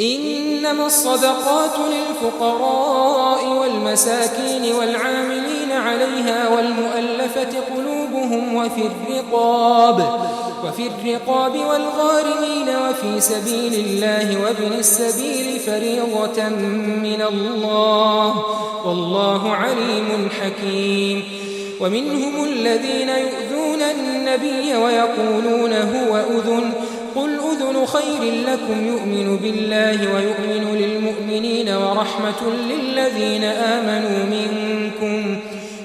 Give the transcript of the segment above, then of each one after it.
إنما الصدقات للفقراء والمساكين والعاملين عليها والمؤلفة قلوبهم وفي الرقاب والغارمين وفي سبيل الله وابن السبيل فريضة من الله والله عليم حكيم. ومنهم الذين يؤذون النبي ويقولون هو أذن قل أذن خير لكم يؤمن بالله ويؤمن للمؤمنين ورحمة للذين آمنوا منكم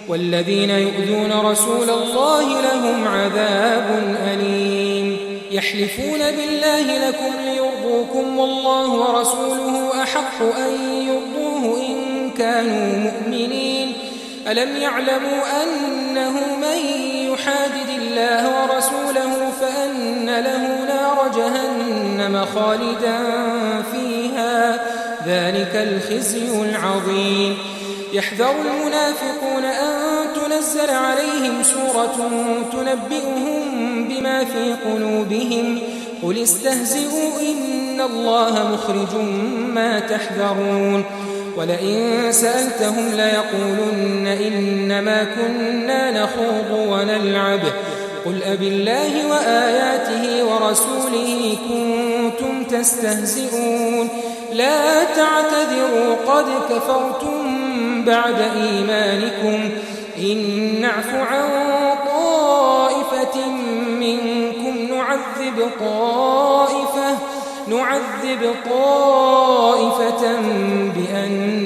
والذين يؤذون رسول الله لهم عذاب أليم. يحلفون بالله لكم ليرضوكم والله ورسوله أحق أن يرضوه إن كانوا مؤمنين. ألم يعلموا أنه من يحادد الله ورسوله فأن له نار جهنم خالدا فيها ذلك الخزي العظيم. يحذر المنافقون أن تنزل عليهم سورة تنبئهم بما في قلوبهم قل استهزئوا إن الله مخرج ما تحذرون. ولئن سألتهم ليقولن إنما كنا نخوض ونلعب قل أبالله وآياته ورسوله كنتم تستهزئون لا تعتذروا قد كفرتم بعد إيمانكم إن نعف عن طائفة منكم نعذب طائفة بأن